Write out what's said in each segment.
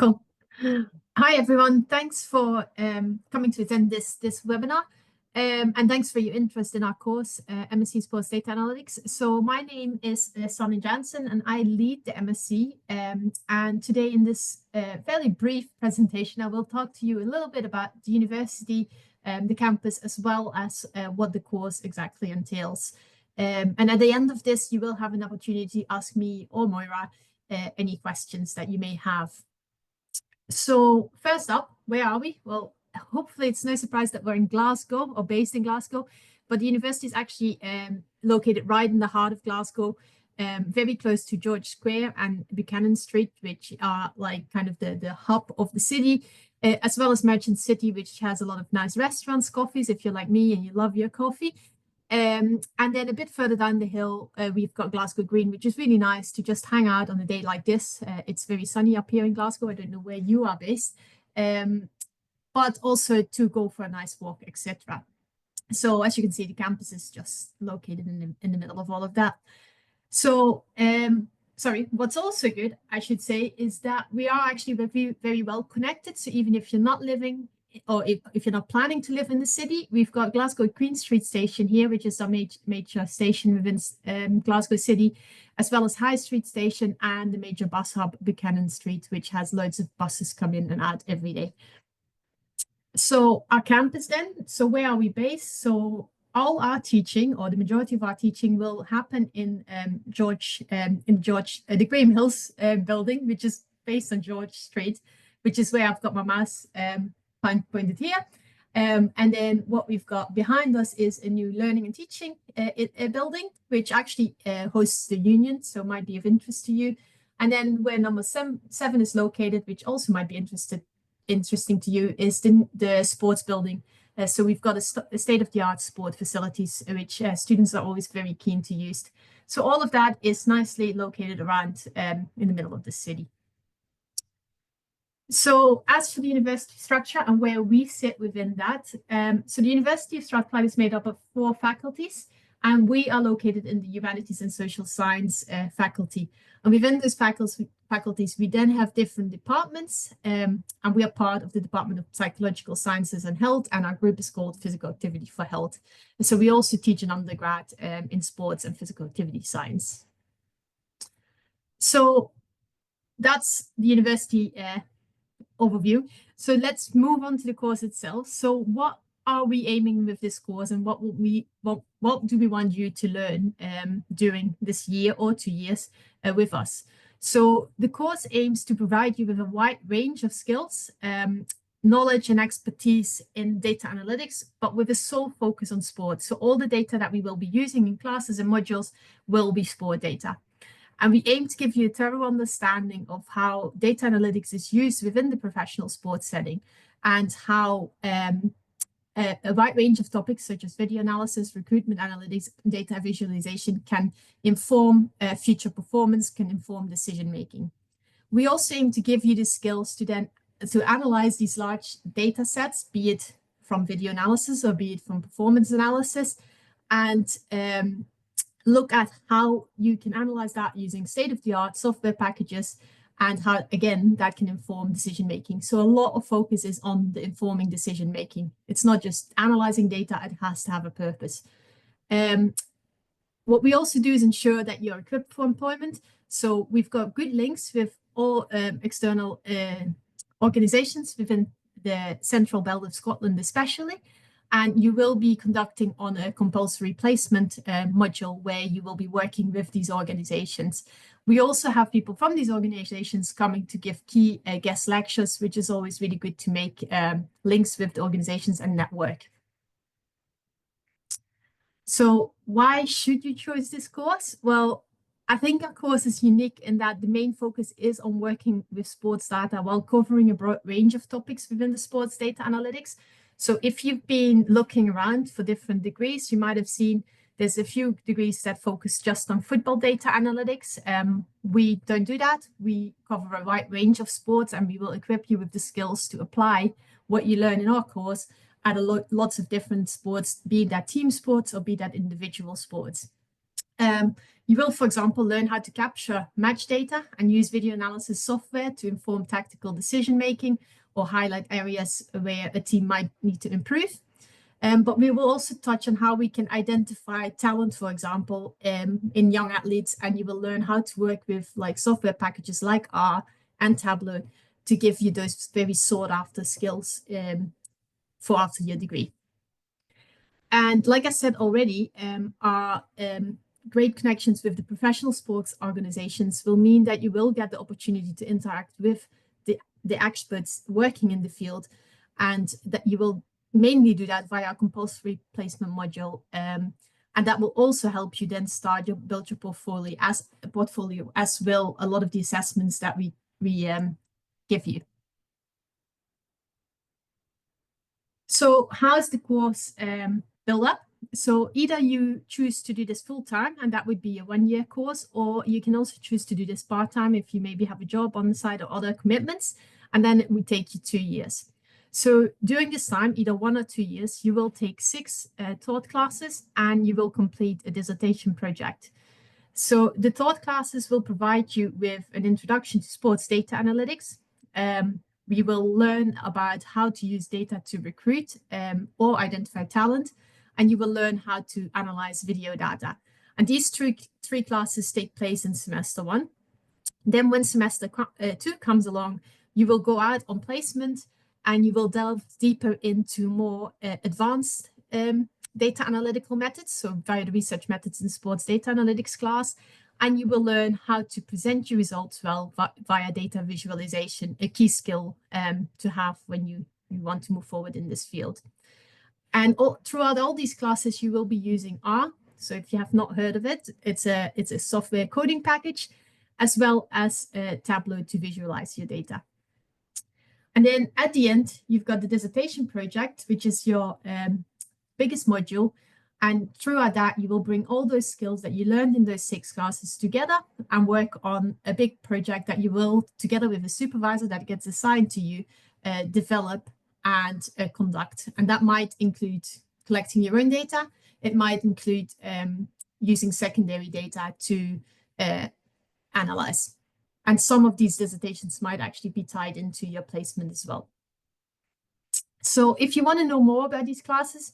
Cool. Hi, everyone. Thanks for coming to attend this webinar. And thanks for your interest in our course, MSc Sports Data Analytics. So my name is Sonny Jansen, and I lead the MSc. And today in this fairly brief presentation, I will talk to you a little bit about the university, the campus, as well as what the course exactly entails. And at the end of this, you will have an opportunity to ask me or Moira any questions that you may have. So first up, where are we? Well, hopefully it's no surprise that we're in Glasgow or based in Glasgow, but the university is actually located right in the heart of Glasgow, very close to George Square and Buchanan Street, which are like kind of the hub of the city, as well as Merchant City, which has a lot of nice restaurants, coffees, if you're like me and you love your coffee. And then a bit further down the hill, we've got Glasgow Green, which is really nice to just hang out on a day like this. It's very sunny up here in Glasgow. I don't know where you are based, but also to go for a nice walk, etc. So as you can see, the campus is just located in the middle of all of that. So, sorry, what's also good, I should say, is that we are actually very, very well connected. So even if you're not living or if you're not planning to live in the city, we've got Glasgow Queen Street Station here, which is our major station within Glasgow City, as well as High Street Station and the major bus hub, Buchanan Street, which has loads of buses come in and out every day. So our campus then, so where are we based? So all our teaching, or the majority of our teaching, will happen in the Graham Hills building, which is based on George Street, which is where I've got my mouse pointed here. And then what we've got behind us is a new learning and teaching building, which actually hosts the union, so might be of interest to you. And then where number seven is located, which also might be interesting to you, is the sports building. So we've got a state-of-the-art sport facilities, which students are always very keen to use. So all of that is nicely located around in the middle of the city. So as for the university structure and where we sit within that, so the University of Strathclyde is made up of 4 faculties, and we are located in the Humanities and Social Science faculty. And within those faculties, we then have different departments, and we are part of the Department of Psychological Sciences and Health, and our group is called Physical Activity for Health. And so we also teach an undergrad in sports and physical activity science. So that's the university overview. So let's move on to the course itself. So what are we aiming with this course, and what do we want you to learn during this year or 2 years with us? So the course aims to provide you with a wide range of skills, knowledge and expertise in data analytics, but with a sole focus on sport. So all the data that we will be using in classes and modules will be sport data. And we aim to give you a thorough understanding of how data analytics is used within the professional sports setting, and how a wide range of topics such as video analysis, recruitment analytics, data visualization can inform future performance, can inform decision making. We also aim to give you the skills to analyze these large data sets, be it from video analysis or be it from performance analysis, and look at how you can analyze that using state-of-the-art software packages, and how, again, that can inform decision-making. So a lot of focus is on the informing decision-making. It's not just analyzing data, it has to have a purpose. What we also do is ensure that you're equipped for employment. So we've got good links with all external organizations within the Central Belt of Scotland especially. And you will be conducting on a compulsory placement module where you will be working with these organizations. We also have people from these organizations coming to give key guest lectures, which is always really good to make links with the organizations and network. So why should you choose this course? Well, I think our course is unique in that the main focus is on working with sports data while covering a broad range of topics within the sports data analytics. So if you've been looking around for different degrees, you might have seen there's a few degrees that focus just on football data analytics. We don't do that. We cover a wide range of sports, and we will equip you with the skills to apply what you learn in our course at lots of different sports, be that team sports or be that individual sports. You will, for example, learn how to capture match data and use video analysis software to inform tactical decision making or highlight areas where a team might need to improve. But we will also touch on how we can identify talent, for example, in young athletes, and you will learn how to work with like software packages like R and Tableau to give you those very sought after skills for after your degree. And like I said already, our great connections with the professional sports organizations will mean that you will get the opportunity to interact with the experts working in the field, and that you will mainly do that via a compulsory placement module. And that will also help you then build your portfolio as will a lot of the assessments that we give you. So how's the course build up? So either you choose to do this full time, and that would be a 1-year course, or you can also choose to do this part time if you maybe have a job on the side or other commitments, and then it would take you 2 years. So during this time, either 1 or 2 years, you will take 6 taught classes and you will complete a dissertation project. So the taught classes will provide you with an introduction to sports data analytics. We will learn about how to use data to recruit or identify talent, and you will learn how to analyze video data. And these three classes take place in semester 1. Then when semester 2 comes along, you will go out on placement and you will delve deeper into more advanced data analytical methods, so via the research methods in sports data analytics class, and you will learn how to present your results well via data visualization, a key skill to have when you want to move forward in this field. And throughout all these classes, you will be using R. So if you have not heard of it, it's a software coding package, as well as Tableau to visualize your data. And then at the end, you've got the dissertation project, which is your biggest module. And throughout that, you will bring all those skills that you learned in those 6 classes together and work on a big project that you will, together with a supervisor that gets assigned to you, develop and conduct. And that might include collecting your own data. It might include using secondary data to analyze. And some of these dissertations might actually be tied into your placement as well. So if you want to know more about these classes,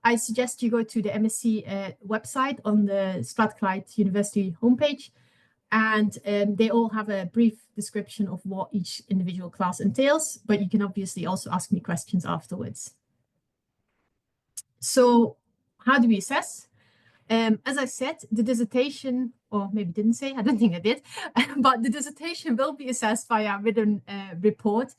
I suggest you go to the MSc website on the Strathclyde University homepage, and they all have a brief description of what each individual class entails, but you can obviously also ask me questions afterwards. So how do we assess? As I said, the dissertation, or maybe didn't say, I don't think I did, but the dissertation will be assessed via a written report,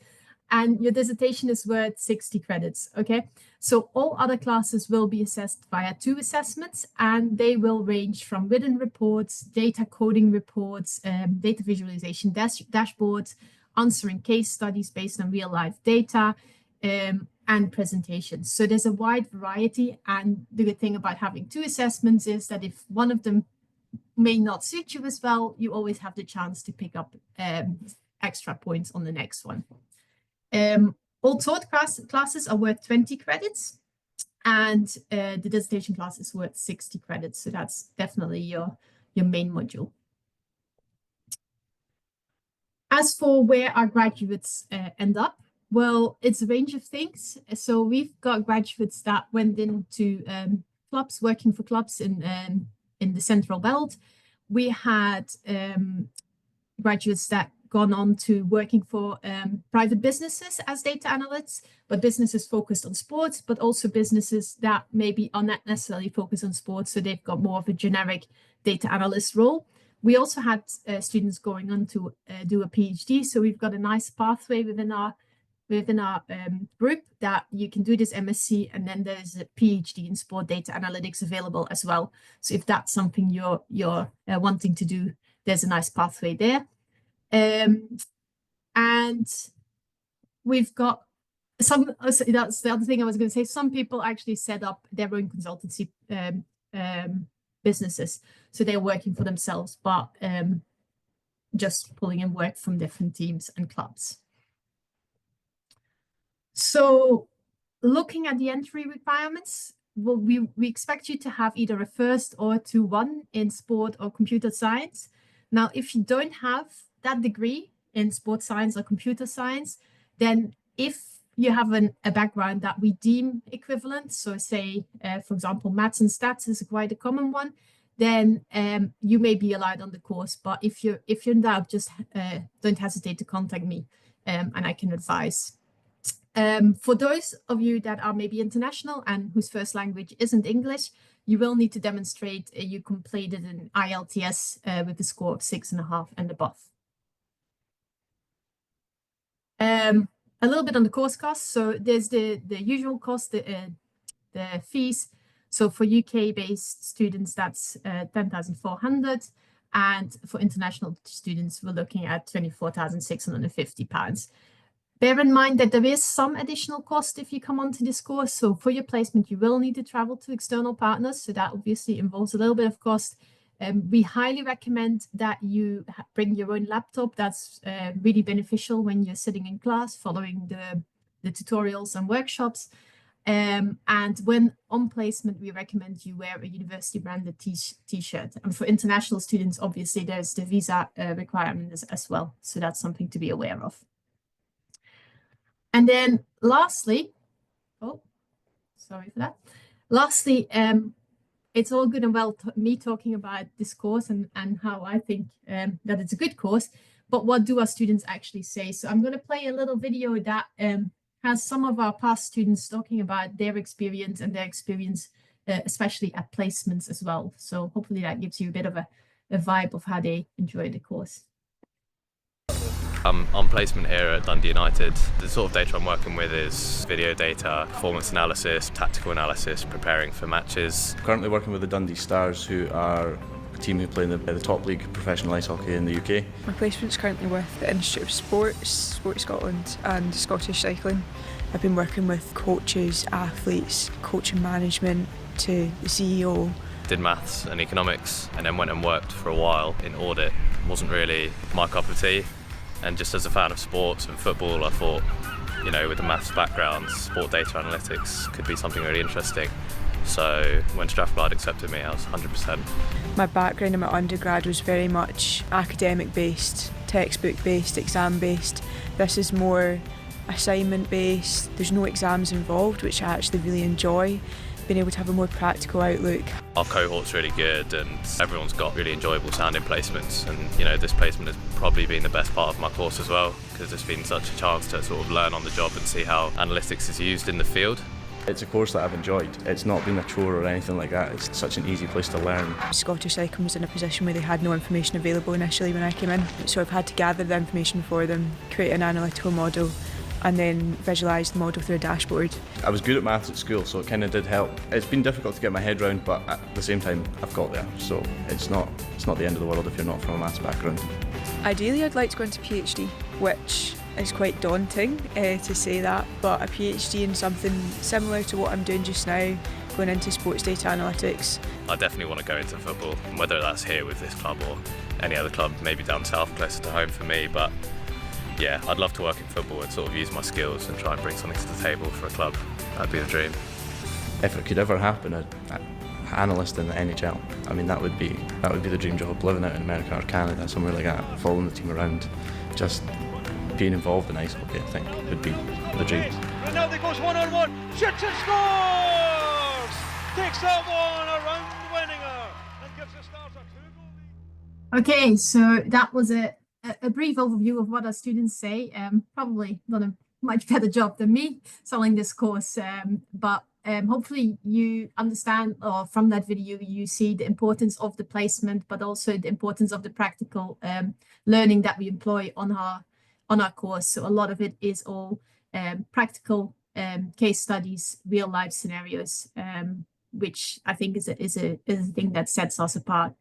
and your dissertation is worth 60 credits, okay? So all other classes will be assessed via 2 assessments, and they will range from written reports, data coding reports, data visualization dashboards, answering case studies based on real life data, and presentations. So there's a wide variety, and the good thing about having 2 assessments is that if one of them may not suit you as well, you always have the chance to pick up extra points on the next one. All taught classes are worth 20 credits, and the dissertation class is worth 60 credits. So that's definitely your main module. As for where our graduates end up, well, it's a range of things. So we've got graduates that went into clubs, working for clubs in the Central Belt. We had graduates that gone on to working for private businesses as data analysts, but businesses focused on sports, but also businesses that maybe are not necessarily focused on sports, so they've got more of a generic data analyst role. We also had students going on to do a PhD, so we've got a nice pathway within our group that you can do this MSc, and then there's a PhD in sport data analytics available as well. So if that's something you're wanting to do, there's a nice pathway there. And we've got some, that's the other thing I was going to say, some people actually set up their own consultancy businesses. So they're working for themselves, but just pulling in work from different teams and clubs. So looking at the entry requirements, well, we expect you to have either a first or 2-1 in sport or computer science. Now, if you don't have that degree in sports science or computer science, then if you have a background that we deem equivalent, so say, for example, maths and stats is quite a common one, then you may be allowed on the course. But if you're in doubt, just don't hesitate to contact me, and I can advise. For those of you that are maybe international and whose first language isn't English, you will need to demonstrate you completed an IELTS with a score of 6.5 and above. A little bit on the course cost. So there's the usual cost, the fees. So for UK-based students, that's 10,400. And for international students, we're looking at £24,650. Bear in mind that there is some additional cost if you come onto this course. So for your placement, you will need to travel to external partners. So that obviously involves a little bit of cost. We highly recommend that you bring your own laptop. That's really beneficial when you're sitting in class following the tutorials and workshops. And when on placement, we recommend you wear a university branded t-shirt. And for international students, obviously, there's the visa requirement as well. So that's something to be aware of. And then lastly, oh, sorry for that. Lastly, it's all good and well me talking about this course and how I think that it's a good course, but what do our students actually say? So I'm going to play a little video that has some of our past students talking about their experience and their experience, especially at placements as well. So hopefully that gives you a bit of a vibe of how they enjoy the course. On placement here at Dundee United, the sort of data I'm working with is video data, performance analysis, tactical analysis, preparing for matches. Currently working with the Dundee Stars, who are a team who play in the top league professional ice hockey in the UK. My placement's currently with the Institute of Sports, Sport Scotland and Scottish Cycling. I've been working with coaches, athletes, coaching management to the CEO. Did maths and economics and then went and worked for a while in audit. Wasn't really my cup of tea. And just as a fan of sports and football, I thought, you know, with the maths background, sport data analytics could be something really interesting. So when Strathclyde accepted me, I was 100%. My background in my undergrad was very much academic based, textbook based, exam based. This is more assignment based. There's no exams involved, which I actually really enjoy. Being able to have a more practical outlook. Our cohort's really good and everyone's got really enjoyable sounding placements, and you know, this placement has probably been the best part of my course as well, because it's been such a chance to sort of learn on the job and see how analytics is used in the field. It's a course that I've enjoyed. It's not been a chore or anything like that. It's such an easy place to learn. Scottish Cycling was in a position where they had no information available initially when I came in, so I've had to gather the information for them, create an analytical model and then visualise the model through a dashboard. I was good at maths at school, so it kind of did help. It's been difficult to get my head round, but at the same time I've got there, so it's not the end of the world if you're not from a maths background. Ideally I'd like to go into PhD, which is quite daunting to say that, but a PhD in something similar to what I'm doing just now, going into sports data analytics. I definitely want to go into football, whether that's here with this club or any other club, maybe down south, closer to home for me, but yeah, I'd love to work in football and sort of use my skills and try and bring something to the table for a club. That'd be the dream. If it could ever happen, an analyst in the NHL, I mean, that would be the dream job. Living out in America or Canada, somewhere like that, following the team around, just being involved in ice hockey, I think, would be the dream. And now they goes one-on-one, shoots and scores! Takes that one, a round-winninger, and gives the Stars a 2-goal lead. Okay, so that was a brief overview of what our students say. Probably done a much better job than me selling this course, but hopefully you understand, or from that video you see the importance of the placement, but also the importance of the practical learning that we employ on our course. So a lot of it is all practical case studies, real life scenarios, which I think is a thing that sets us apart.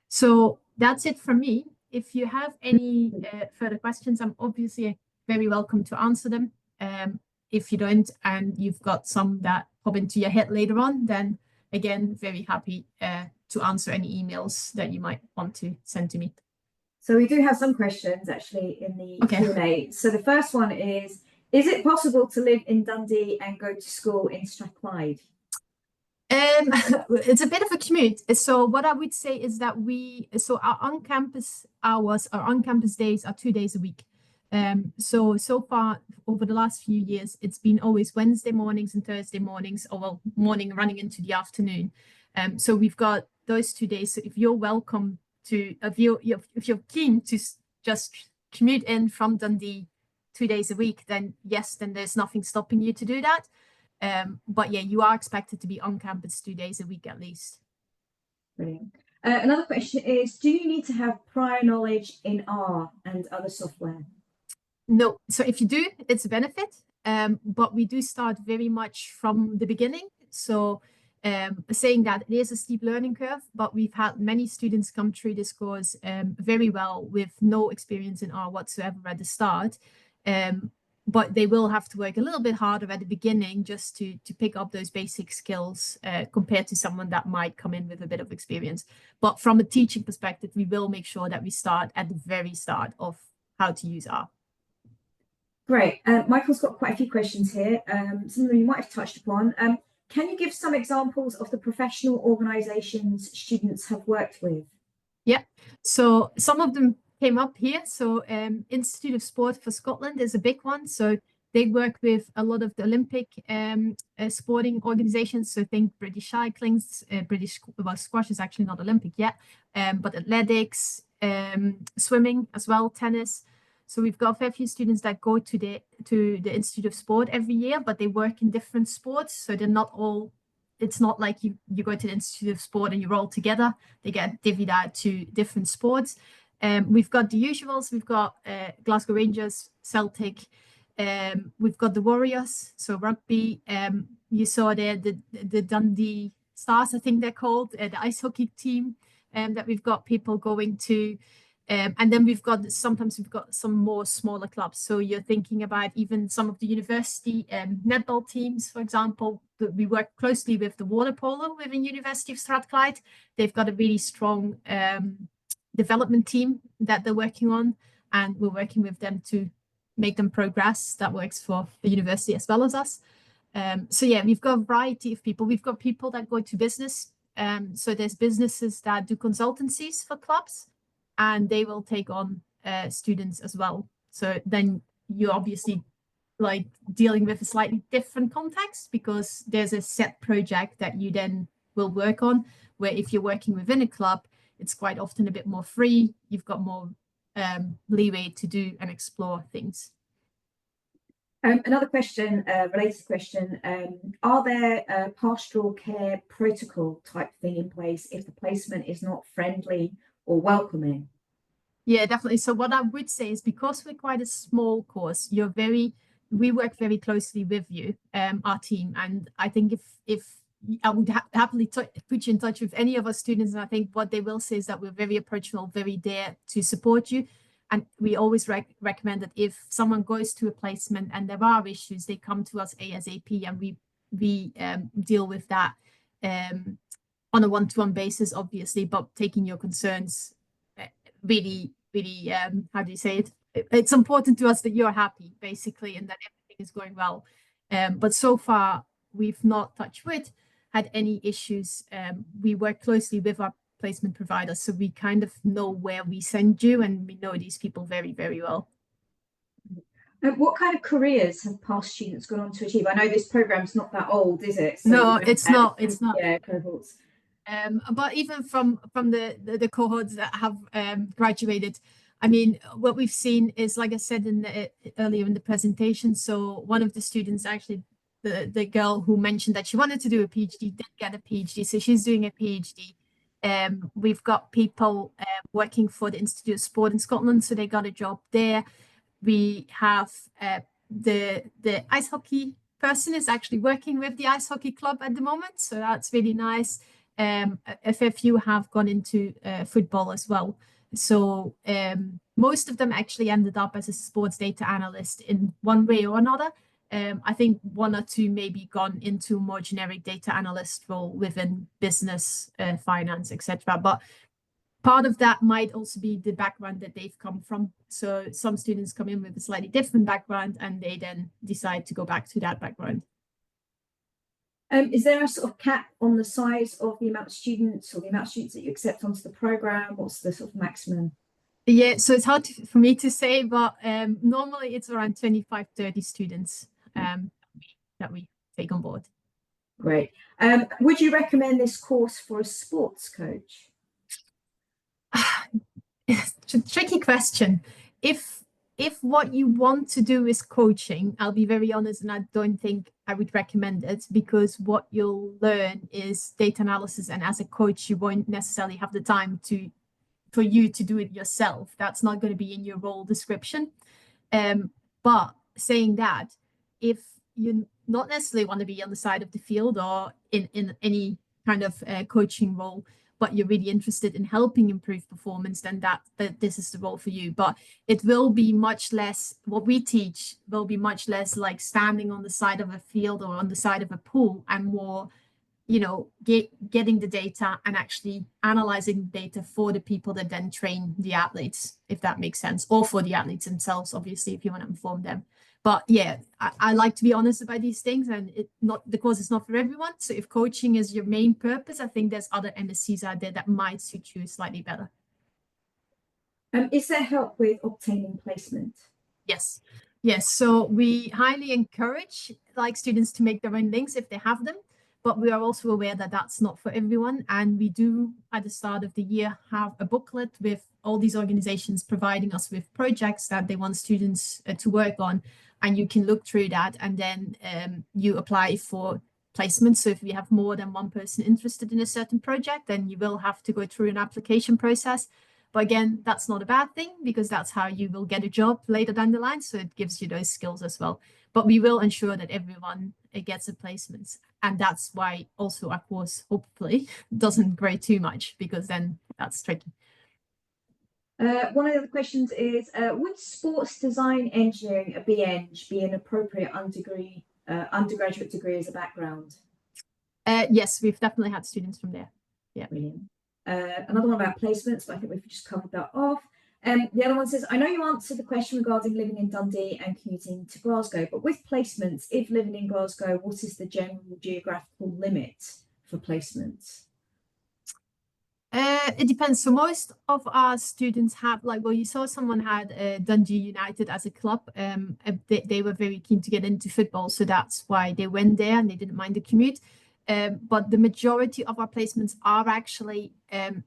So that's it from me. If you have any further questions, I'm obviously very welcome to answer them. If you don't, and you've got some that pop into your head later on, then again, very happy to answer any emails that you might want to send to me. So we do have some questions actually in the Q&A. So the first one is it possible to live in Dundee and go to school in Strathclyde? It's a bit of a commute. So what I would say is that our on-campus hours, our on-campus days are 2 days a week. So far over the last few years, it's been always Wednesday mornings and Thursday mornings, or well, morning running into the afternoon. So we've got those 2 days. So if you're welcome to, if you're keen to just commute in from Dundee 2 days a week, then yes, then there's nothing stopping you to do that. But yeah, you are expected to be on campus 2 days a week at least. Brilliant. Another question is, do you need to have prior knowledge in R and other software? No. So if you do, it's a benefit. But we do start very much from the beginning. So saying that it is a steep learning curve, but we've had many students come through this course very well with no experience in R whatsoever at the start. But they will have to work a little bit harder at the beginning just to pick up those basic skills compared to someone that might come in with a bit of experience. But from a teaching perspective, we will make sure that we start at the very start of how to use R. Great. Michael's got quite a few questions here. Some of them you might have touched upon. Can you give some examples of the professional organisations students have worked with? Yeah, so some of them came up here. So Institute of Sport for Scotland is a big one. So they work with a lot of the Olympic sporting organizations. So think British cycling, squash is actually not Olympic yet, but athletics, swimming as well, tennis. So we've got a fair few students that go to the Institute of Sport every year, but they work in different sports. So they're not all, it's not like you go to the Institute of Sport and you're all together. They get divvied out to different sports. We've got the usuals. We've got Glasgow Rangers, Celtic. We've got the Warriors, so rugby. You saw there the Dundee Stars, I think they're called, the ice hockey team that we've got people going to. And then sometimes we've got some more smaller clubs. So you're thinking about even some of the university netball teams, for example. We work closely with the water polo within University of Strathclyde. They've got a really strong development team that they're working on, and we're working with them to make them progress. That works for the university as well as us. So yeah, we've got a variety of people. We've got people that go to business. So there's businesses that do consultancies for clubs, and they will take on students as well. So then you're obviously like dealing with a slightly different context, because there's a set project that you then will work on, where if you're working within a club, it's quite often a bit more free. You've got more leeway to do and explore things. Another question, related question, are there pastoral care protocol type thing in place if the placement is not friendly or welcoming? Yeah, definitely. So what I would say is, because we're quite a small course, we work very closely with you, our team. And I think if I would happily put you in touch with any of our students, and I think what they will say is that we're very approachable, very there to support you. And we always recommend that if someone goes to a placement and there are issues, they come to us ASAP, and we deal with that on a one-to-one basis, obviously, but taking your concerns really, how do you say it? It's important to us that you're happy, basically, and that everything is going well. But so far, we've not, touched wood, had any issues. We work closely with our placement providers, so we kind of know where we send you, and we know these people very, very well. What kind of careers have past students gone on to achieve? I know this program's not that old, is it? So no, it's not. Yeah, cohorts. But even from the cohorts that have graduated, I mean, what we've seen is, like I said earlier in the presentation, so one of the students, actually the girl who mentioned that she wanted to do a PhD, did get a PhD, so she's doing a PhD. We've got people working for the Institute of Sport in Scotland, so they got a job there. We have the ice hockey person is actually working with the ice hockey club at the moment, so that's really nice. A fair few have gone into football as well. So most of them actually ended up as a sports data analyst in one way or another. I think one or two maybe gone into a more generic data analyst role within business, finance, etc. But part of that might also be the background that they've come from. So some students come in with a slightly different background, and they then decide to go back to that background. Is there a sort of cap on the size of the amount of students or the amount of students that you accept onto the program? What's the sort of maximum? Yeah, so it's hard for me to say, but normally it's around 25, 30 students that we take on board. Great. Would you recommend this course for a sports coach? It's a tricky question. If what you want to do is coaching, I'll be very honest, and I don't think I would recommend it, because what you'll learn is data analysis, and as a coach, you won't necessarily have the time for you to do it yourself. That's not going to be in your role description. But saying that, if you not necessarily want to be on the side of the field or in any kind of coaching role, but you're really interested in helping improve performance, then that this is the role for you. But it will be much less, what we teach will be much less like standing on the side of a field or on the side of a pool, and more, you know, getting the data and actually analyzing data for the people that then train the athletes, if that makes sense, or for the athletes themselves, obviously, if you want to inform them. But yeah, I like to be honest about these things, and the course is not for everyone. So if coaching is your main purpose, I think there's other MSCs out there that might suit you slightly better. Is there help with obtaining placement? Yes. Yes. So we highly encourage students to make their own links if they have them, but we are also aware that that's not for everyone. And we do, at the start of the year, have a booklet with all these organizations providing us with projects that they want students to work on. And you can look through that, and then you apply for placement. So if you have more than one person interested in a certain project, then you will have to go through an application process. But again, that's not a bad thing, because that's how you will get a job later down the line. So it gives you those skills as well. But we will ensure that everyone gets a placement. And that's why also our course hopefully doesn't grow too much, because then that's tricky. One of the other questions is, would sports design engineering, a BEng, be an appropriate undergraduate degree as a background? Yes, we've definitely had students from there. Yeah. Brilliant. Another one about placements, but I think we've just covered that off. The other one says, I know you answered the question regarding living in Dundee and commuting to Glasgow, but with placements, if living in Glasgow, what is the general geographical limit for placements? It depends. So most of our students have, you saw someone had Dundee United as a club. They were very keen to get into football, so that's why they went there and they didn't mind the commute. But the majority of our placements are actually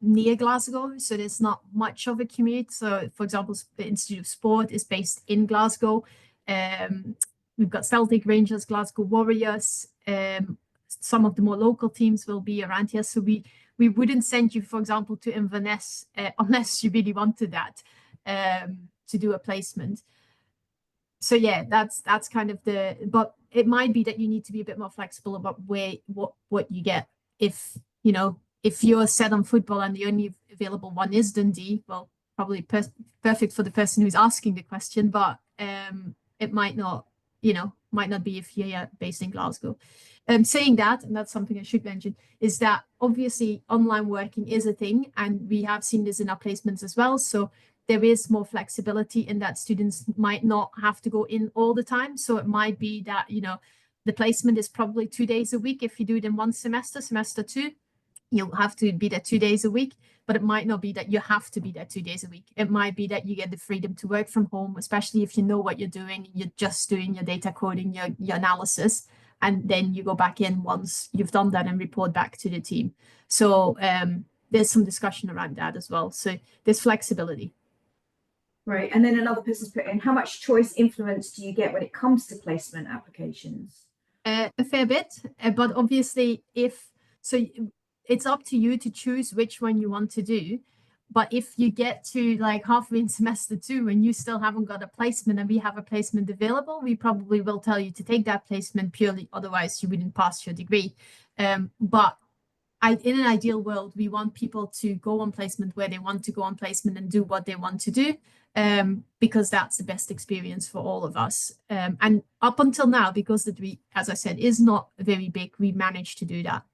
near Glasgow, so there's not much of a commute. So, for example, the Institute of Sport is based in Glasgow. We've got Celtic, Rangers, Glasgow Warriors. Some of the more local teams will be around here. So we wouldn't send you, for example, to Inverness unless you really wanted that to do a placement. So yeah, that's kind of but it might be that you need to be a bit more flexible about what you get. If you're set on football and the only available one is Dundee, well, probably perfect for the person who's asking the question, but it might not be if you're based in Glasgow. Saying that, and that's something I should mention, is that obviously online working is a thing, and we have seen this in our placements as well. So there is more flexibility in that students might not have to go in all the time. So it might be that, the placement is probably 2 days a week. If you do it in one semester, semester 2, you'll have to be there 2 days a week, but it might not be that you have to be there 2 days a week. It might be that you get the freedom to work from home, especially if you know what you're doing. You're just doing your data coding, your analysis, and then you go back in once you've done that and report back to the team. So there's some discussion around that as well. So there's flexibility. Right. And then another person's put in, how much choice influence do you get when it comes to placement applications? A fair bit, but obviously it's up to you to choose which one you want to do. But if you get to halfway in semester 2 and you still haven't got a placement and we have a placement available, we probably will tell you to take that placement purely, otherwise you wouldn't pass your degree. But in an ideal world, we want people to go on placement where they want to go on placement and do what they want to do, because that's the best experience for all of us. And up until now, because the degree, as I said, is not very big, we managed to do that.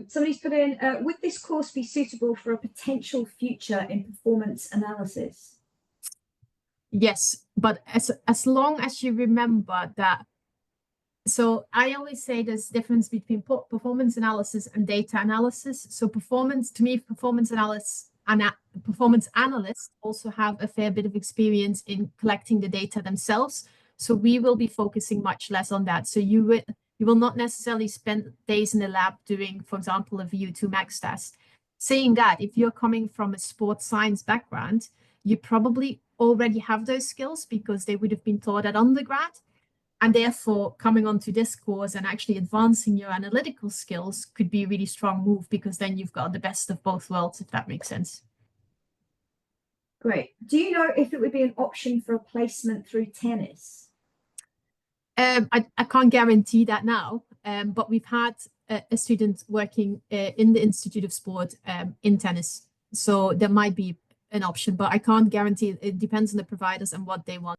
Somebody's put in, would this course be suitable for a potential future in performance analysis? Yes, but as long as you remember that So I always say there's difference between performance analysis and data analysis. So performance analysts also have a fair bit of experience in collecting the data themselves. So we will be focusing much less on that. So you will not necessarily spend days in the lab doing, for example, a VO2 max test. Saying that, if you're coming from a sports science background, you probably already have those skills because they would have been taught at undergrad. And therefore, coming onto this course and actually advancing your analytical skills could be a really strong move, because then you've got the best of both worlds, if that makes sense. Great. Do you know if it would be an option for a placement through tennis? I can't guarantee that now, but we've had a student working in the Institute of Sport in tennis. So there might be an option, but I can't guarantee it. It depends on the providers and what they want.